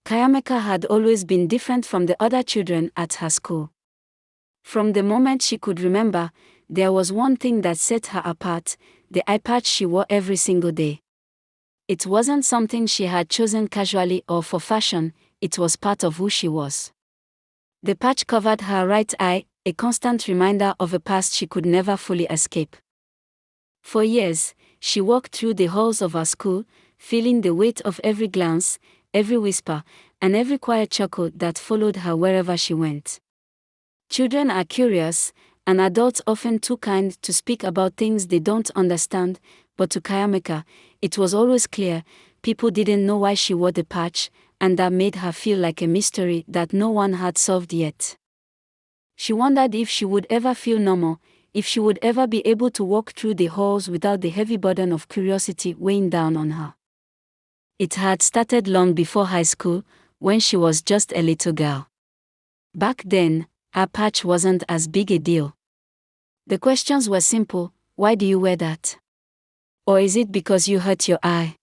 Kayameka had always been different from the other children at her school. From the moment she could remember, there was one thing that set her apart: the eye patch she wore every single day. It wasn't something she had chosen casually or for fashion, it was part of who she was. The patch covered her right eye, a constant reminder of a past she could never fully escape. For years, she walked through the halls of her school, feeling the weight of every glance, every whisper, and every quiet chuckle that followed her wherever she went. Children are curious, and adults often too kind to speak about things they don't understand, but to Kayameka, it was always clear: people didn't know why she wore the patch, and that made her feel like a mystery that no one had solved yet. She wondered if she would ever feel normal, if she would ever be able to walk through the halls without the heavy burden of curiosity weighing down on her. It had started long before high school, when she was just a little girl. Back then, her patch wasn't as big a deal. The questions were simple: why do you wear that? Or is it because you hurt your eye?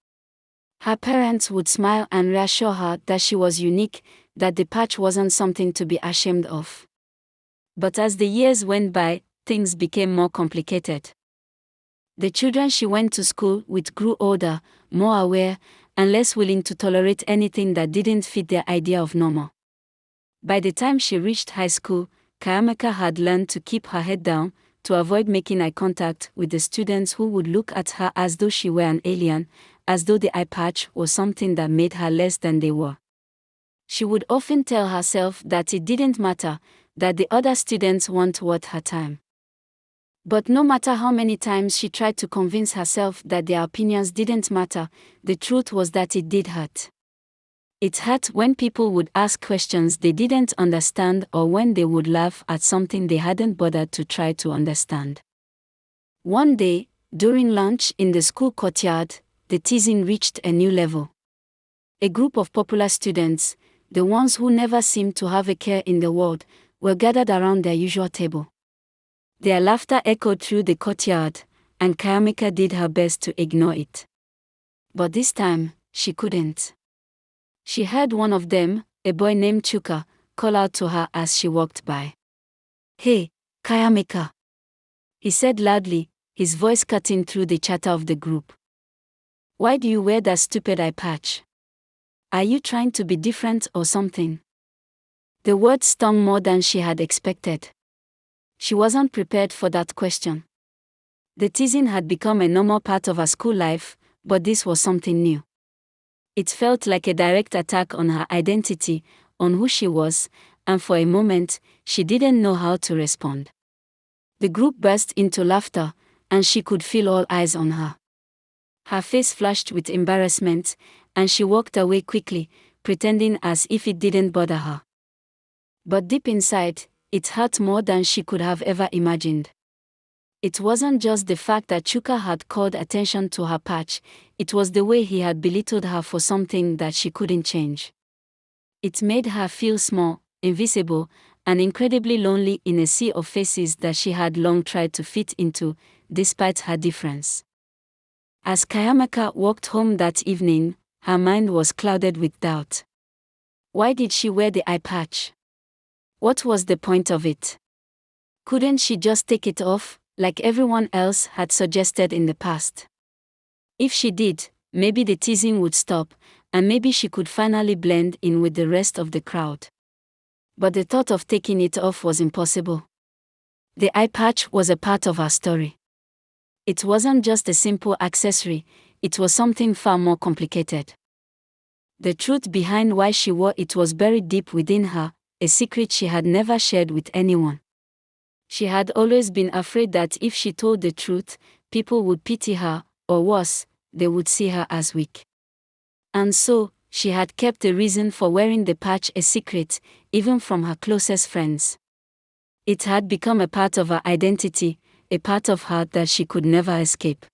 Her parents would smile and reassure her that she was unique, that the patch wasn't something to be ashamed of. But as the years went by, things became more complicated. The children she went to school with grew older, more aware, and less willing to tolerate anything that didn't fit their idea of normal. By the time she reached high school, Kayameka had learned to keep her head down, to avoid making eye contact with the students who would look at her as though she were an alien, as though the eye patch was something that made her less than they were. She would often tell herself that it didn't matter, that the other students weren't worth her time. But no matter how many times she tried to convince herself that their opinions didn't matter, the truth was that it did hurt. It hurt when people would ask questions they didn't understand, or when they would laugh at something they hadn't bothered to try to understand. One day, during lunch in the school courtyard, the teasing reached a new level. A group of popular students, the ones who never seemed to have a care in the world, were gathered around their usual table. Their laughter echoed through the courtyard, and Kayameka did her best to ignore it. But this time, she couldn't. She heard one of them, a boy named Chuka, call out to her as she walked by. "Hey, Kayameka," he said loudly, his voice cutting through the chatter of the group. "Why do you wear that stupid eye patch? Are you trying to be different or something?" The words stung more than she had expected. She wasn't prepared for that question. The teasing had become a normal part of her school life, but this was something new. It felt like a direct attack on her identity, on who she was, and for a moment, she didn't know how to respond. The group burst into laughter, and she could feel all eyes on her. Her face flushed with embarrassment, and she walked away quickly, pretending as if it didn't bother her. But deep inside, it hurt more than she could have ever imagined. It wasn't just the fact that Chuka had called attention to her patch, it was the way he had belittled her for something that she couldn't change. It made her feel small, invisible, and incredibly lonely in a sea of faces that she had long tried to fit into, despite her difference. As Kayameka walked home that evening, her mind was clouded with doubt. Why did she wear the eye patch? What was the point of it? Couldn't she just take it off, like everyone else had suggested in the past? If she did, maybe the teasing would stop, and maybe she could finally blend in with the rest of the crowd. But the thought of taking it off was impossible. The eye patch was a part of her story. It wasn't just a simple accessory, it was something far more complicated. The truth behind why she wore it was buried deep within her, a secret she had never shared with anyone. She had always been afraid that if she told the truth, people would pity her, or worse, they would see her as weak. And so, she had kept the reason for wearing the patch a secret, even from her closest friends. It had become a part of her identity, a part of her that she could never escape.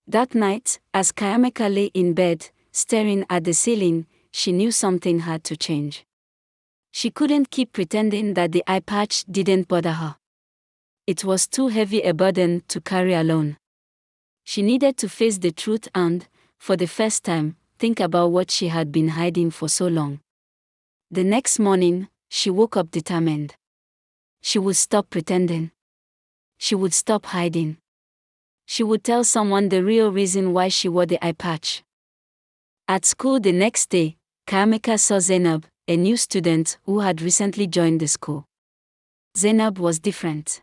That night, as Kayameka lay in bed, staring at the ceiling, she knew something had to change. She couldn't keep pretending that the eye patch didn't bother her. It was too heavy a burden to carry alone. She needed to face the truth and, for the first time, think about what she had been hiding for so long. The next morning, she woke up determined. She would stop pretending. She would stop hiding. She would tell someone the real reason why she wore the eye patch. At school the next day, Kayamika saw Zainab, a new student who had recently joined the school. Zainab was different.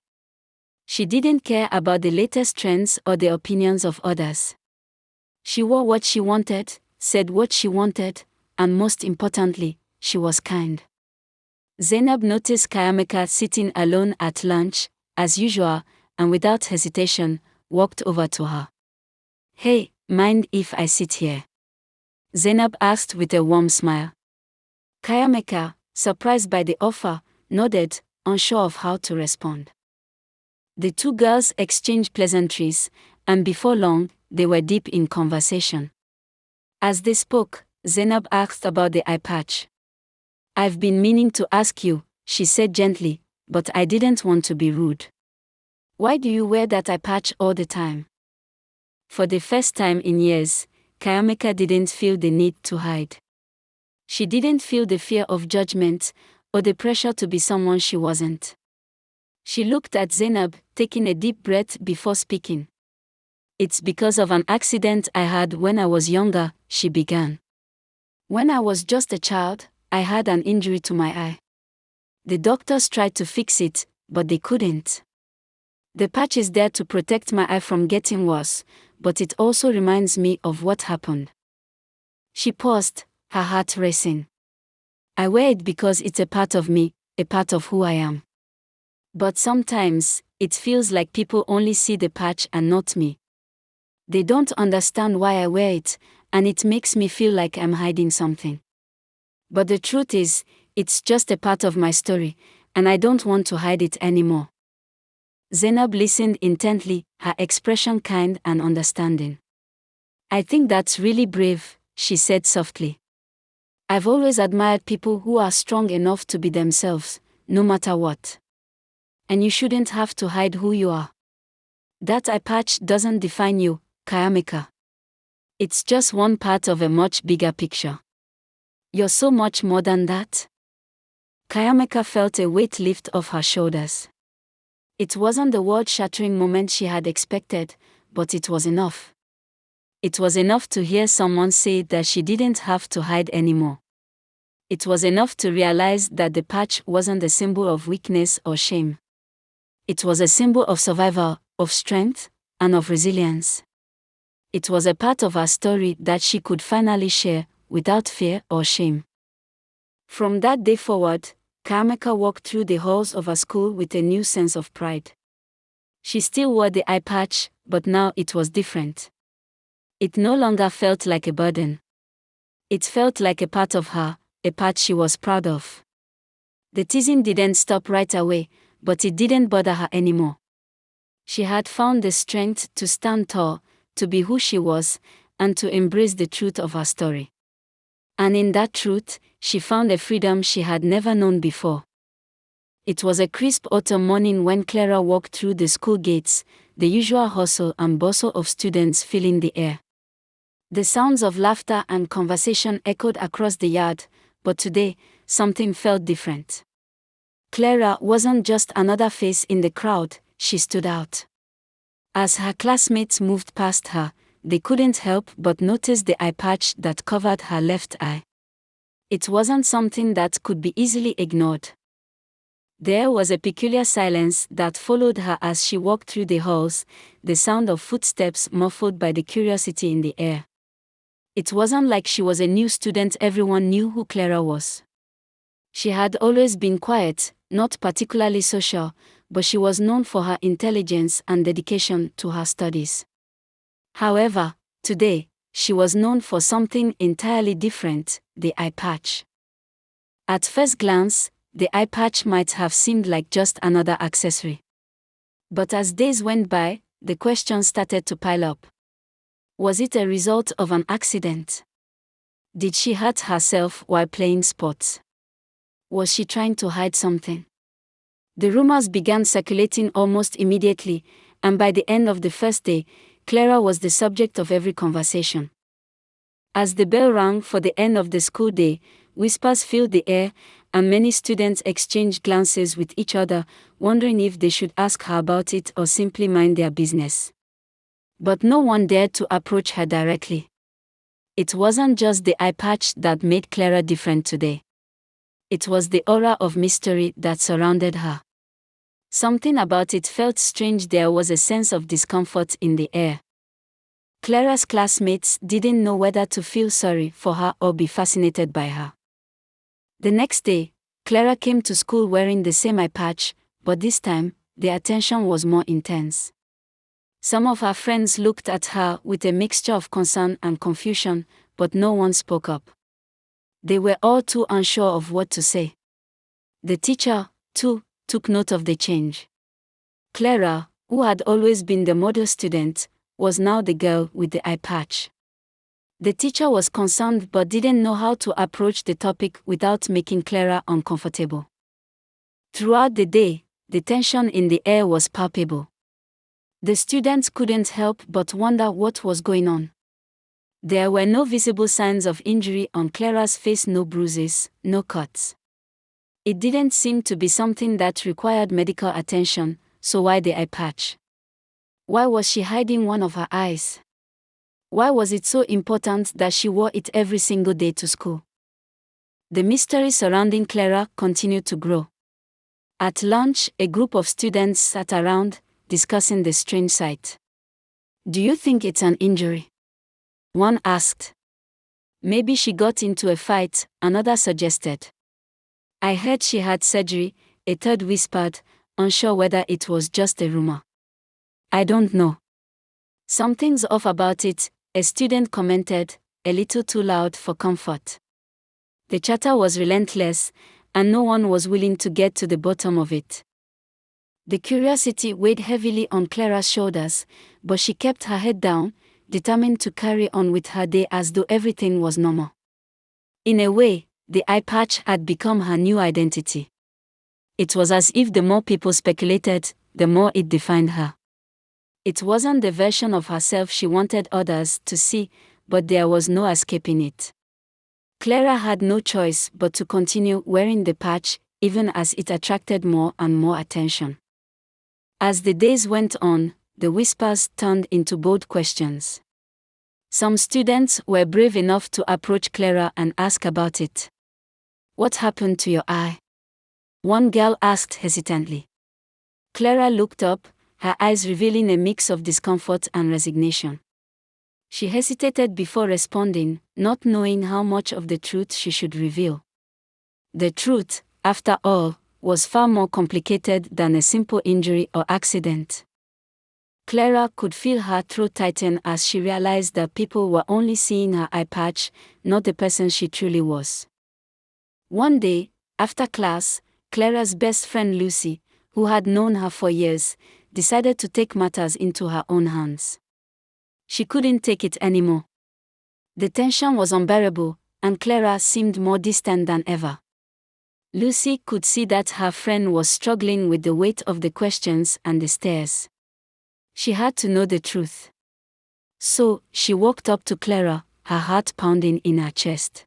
She didn't care about the latest trends or the opinions of others. She wore what she wanted, said what she wanted, and most importantly, she was kind. Zainab noticed Kayamika sitting alone at lunch, as usual, and without hesitation, walked over to her. "Hey, mind if I sit here?" Zainab asked with a warm smile. Kayamika, surprised by the offer, nodded, unsure of how to respond. The two girls exchanged pleasantries, and before long, they were deep in conversation. As they spoke, Zainab asked about the eye patch. "I've been meaning to ask you," she said gently, "but I didn't want to be rude. Why do you wear that eye patch all the time?" For the first time in years, Kayamika didn't feel the need to hide. She didn't feel the fear of judgment, or the pressure to be someone she wasn't. She looked at Zainab, taking a deep breath before speaking. "It's because of an accident I had when I was younger," she began. "When I was just a child, I had an injury to my eye. The doctors tried to fix it, but they couldn't. The patch is there to protect my eye from getting worse, but it also reminds me of what happened." She paused, her heart racing. "I wear it because it's a part of me, a part of who I am. But sometimes, it feels like people only see the patch and not me. They don't understand why I wear it, and it makes me feel like I'm hiding something. But the truth is, it's just a part of my story, and I don't want to hide it anymore." Zainab listened intently, her expression kind and understanding. "I think that's really brave," she said softly. "I've always admired people who are strong enough to be themselves, no matter what. And you shouldn't have to hide who you are. That eye patch doesn't define you, Kayamika. It's just one part of a much bigger picture. You're so much more than that." Kayamika felt a weight lift off her shoulders. It wasn't the world-shattering moment she had expected, but it was enough. It was enough to hear someone say that she didn't have to hide anymore. It was enough to realize that the patch wasn't a symbol of weakness or shame. It was a symbol of survival, of strength, and of resilience. It was a part of her story that she could finally share, without fear or shame. From that day forward, Kayamika walked through the halls of her school with a new sense of pride. She still wore the eye patch, but now it was different. It no longer felt like a burden. It felt like a part of her, a part she was proud of. The teasing didn't stop right away, but it didn't bother her anymore. She had found the strength to stand tall, to be who she was, and to embrace the truth of her story. And in that truth, she found a freedom she had never known before. It was a crisp autumn morning when Clara walked through the school gates, the usual hustle and bustle of students filling the air. The sounds of laughter and conversation echoed across the yard, but today, something felt different. Clara wasn't just another face in the crowd, she stood out. As her classmates moved past her, they couldn't help but notice the eye patch that covered her left eye. It wasn't something that could be easily ignored. There was a peculiar silence that followed her as she walked through the halls, the sound of footsteps muffled by the curiosity in the air. It wasn't like she was a new student, everyone knew who Clara was. She had always been quiet, not particularly social, but she was known for her intelligence and dedication to her studies. However, today, she was known for something entirely different, the eye patch. At first glance, the eye patch might have seemed like just another accessory. But as days went by, the questions started to pile up. Was it a result of an accident? Did she hurt herself while playing sports? Was she trying to hide something? The rumors began circulating almost immediately, and by the end of the first day, Clara was the subject of every conversation. As the bell rang for the end of the school day, whispers filled the air, and many students exchanged glances with each other, wondering if they should ask her about it or simply mind their business. But no one dared to approach her directly. It wasn't just the eye patch that made Clara different today. It was the aura of mystery that surrounded her. Something about it felt strange. There was a sense of discomfort in the air. Clara's classmates didn't know whether to feel sorry for her or be fascinated by her. The next day, Clara came to school wearing the same eye patch, but this time, the attention was more intense. Some of her friends looked at her with a mixture of concern and confusion, but no one spoke up. They were all too unsure of what to say. The teacher, too, took note of the change. Clara, who had always been the model student, was now the girl with the eye patch. The teacher was concerned but didn't know how to approach the topic without making Clara uncomfortable. Throughout the day, the tension in the air was palpable. The students couldn't help but wonder what was going on. There were no visible signs of injury on Clara's face, no bruises, no cuts. It didn't seem to be something that required medical attention, so why the eye patch? Why was she hiding one of her eyes? Why was it so important that she wore it every single day to school? The mystery surrounding Clara continued to grow. At lunch, a group of students sat around, discussing the strange sight. "Do you think it's an injury?" one asked. "Maybe she got into a fight," another suggested. "I heard she had surgery," a third whispered, unsure whether it was just a rumor. "I don't know. Something's off about it," a student commented, a little too loud for comfort. The chatter was relentless, and no one was willing to get to the bottom of it. The curiosity weighed heavily on Clara's shoulders, but she kept her head down, determined to carry on with her day as though everything was normal. In a way, the eye patch had become her new identity. It was as if the more people speculated, the more it defined her. It wasn't the version of herself she wanted others to see, but there was no escaping it. Clara had no choice but to continue wearing the patch, even as it attracted more and more attention. As the days went on, the whispers turned into bold questions. Some students were brave enough to approach Clara and ask about it. "What happened to your eye?" one girl asked hesitantly. Clara looked up, her eyes revealing a mix of discomfort and resignation. She hesitated before responding, not knowing how much of the truth she should reveal. The truth, after all, was far more complicated than a simple injury or accident. Clara could feel her throat tighten as she realized that people were only seeing her eye patch, not the person she truly was. One day, after class, Clara's best friend Lucy, who had known her for years, decided to take matters into her own hands. She couldn't take it anymore. The tension was unbearable, and Clara seemed more distant than ever. Lucy could see that her friend was struggling with the weight of the questions and the stares. She had to know the truth. So, she walked up to Clara, her heart pounding in her chest.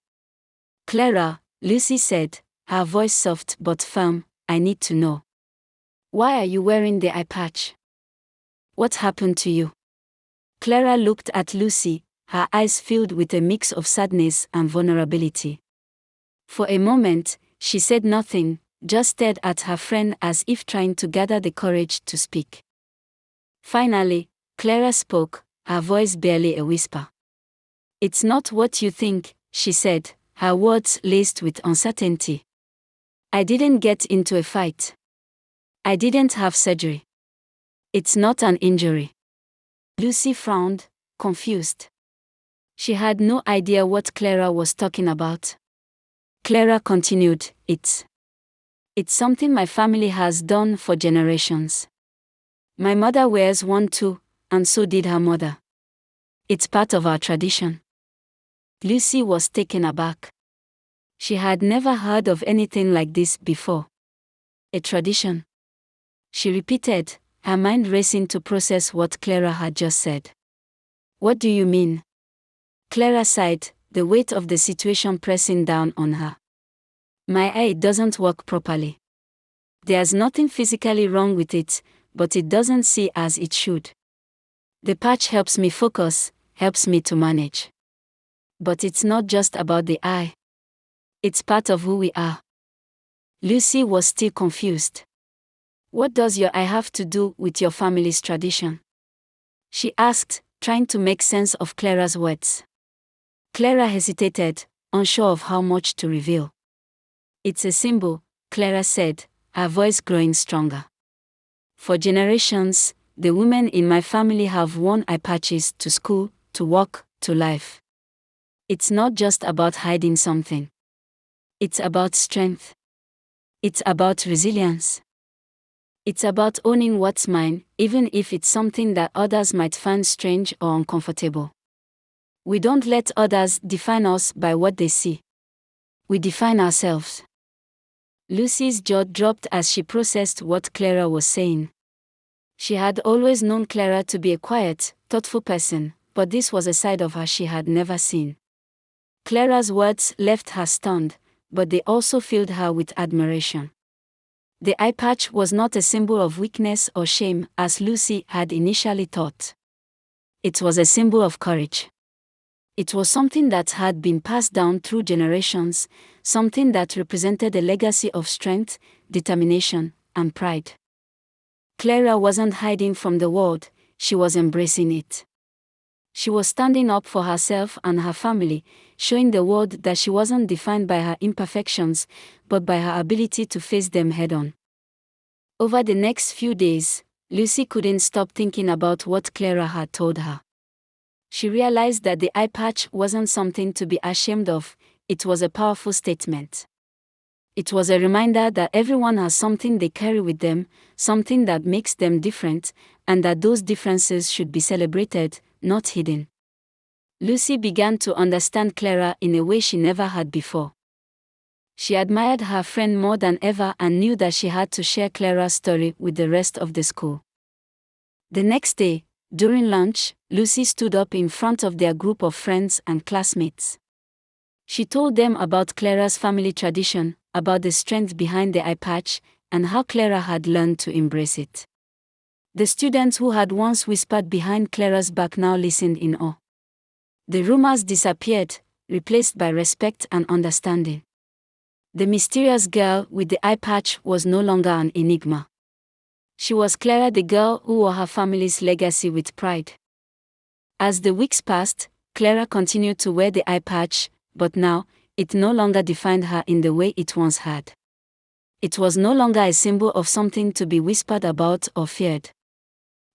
"Clara," Lucy said, her voice soft but firm, "I need to know. Why are you wearing the eye patch? What happened to you?" Clara looked at Lucy, her eyes filled with a mix of sadness and vulnerability. For a moment, she said nothing, just stared at her friend as if trying to gather the courage to speak. Finally, Clara spoke, her voice barely a whisper. "It's not what you think," she said, her words laced with uncertainty. "I didn't get into a fight. I didn't have surgery. It's not an injury." Lucy frowned, confused. She had no idea what Clara was talking about. Clara continued, It's something my family has done for generations. My mother wears one too, and so did her mother. It's part of our tradition." Lucy was taken aback. She had never heard of anything like this before. "A tradition?" she repeated, her mind racing to process what Clara had just said. "What do you mean?" Clara sighed, the weight of the situation pressing down on her. My eye doesn't work properly. There's nothing physically wrong with it, but it doesn't see as it should. The patch helps me focus, helps me to manage. But it's not just about the eye. It's part of who we are. Lucy was still confused. What does your eye have to do with your family's tradition? She asked, trying to make sense of Clara's words. Clara hesitated, unsure of how much to reveal. It's a symbol, Clara said, her voice growing stronger. For generations, the women in my family have worn eye patches to school, to work, to life. It's not just about hiding something. It's about strength. It's about resilience. It's about owning what's mine, even if it's something that others might find strange or uncomfortable. We don't let others define us by what they see. We define ourselves. Lucy's jaw dropped as she processed what Clara was saying. She had always known Clara to be a quiet, thoughtful person, but this was a side of her she had never seen. Clara's words left her stunned, but they also filled her with admiration. The eye patch was not a symbol of weakness or shame, as Lucy had initially thought. It was a symbol of courage. It was something that had been passed down through generations, something that represented a legacy of strength, determination, and pride. Clara wasn't hiding from the world, she was embracing it. She was standing up for herself and her family, showing the world that she wasn't defined by her imperfections, but by her ability to face them head-on. Over the next few days, Lucy couldn't stop thinking about what Clara had told her. She realized that the eye patch wasn't something to be ashamed of, it was a powerful statement. It was a reminder that everyone has something they carry with them, something that makes them different, and that those differences should be celebrated, not hidden. Lucy began to understand Clara in a way she never had before. She admired her friend more than ever and knew that she had to share Clara's story with the rest of the school. The next day, during lunch, Lucy stood up in front of their group of friends and classmates. She told them about Clara's family tradition, about the strength behind the eye patch, and how Clara had learned to embrace it. The students who had once whispered behind Clara's back now listened in awe. The rumors disappeared, replaced by respect and understanding. The mysterious girl with the eye patch was no longer an enigma. She was Clara, the girl who wore her family's legacy with pride. As the weeks passed, Clara continued to wear the eye patch, but now, it no longer defined her in the way it once had. It was no longer a symbol of something to be whispered about or feared.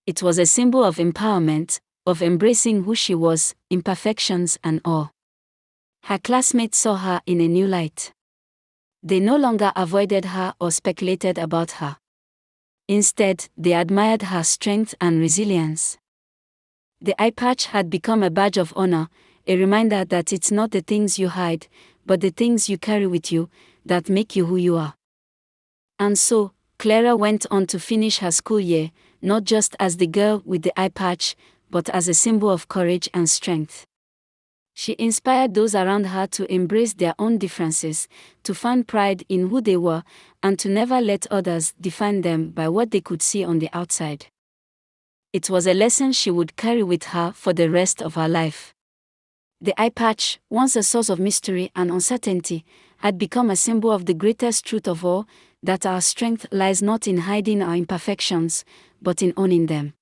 It was a symbol of empowerment, of embracing who she was, imperfections and all. Her classmates saw her in a new light. They no longer avoided her or speculated about her. Instead, they admired her strength and resilience. The eye patch had become a badge of honor, a reminder that it's not the things you hide, but the things you carry with you, that make you who you are. And so, Clara went on to finish her school year, not just as the girl with the eye patch, but as a symbol of courage and strength. She inspired those around her to embrace their own differences, to find pride in who they were, and to never let others define them by what they could see on the outside. It was a lesson she would carry with her for the rest of her life. The eye patch, once a source of mystery and uncertainty, had become a symbol of the greatest truth of all, that our strength lies not in hiding our imperfections, but in owning them.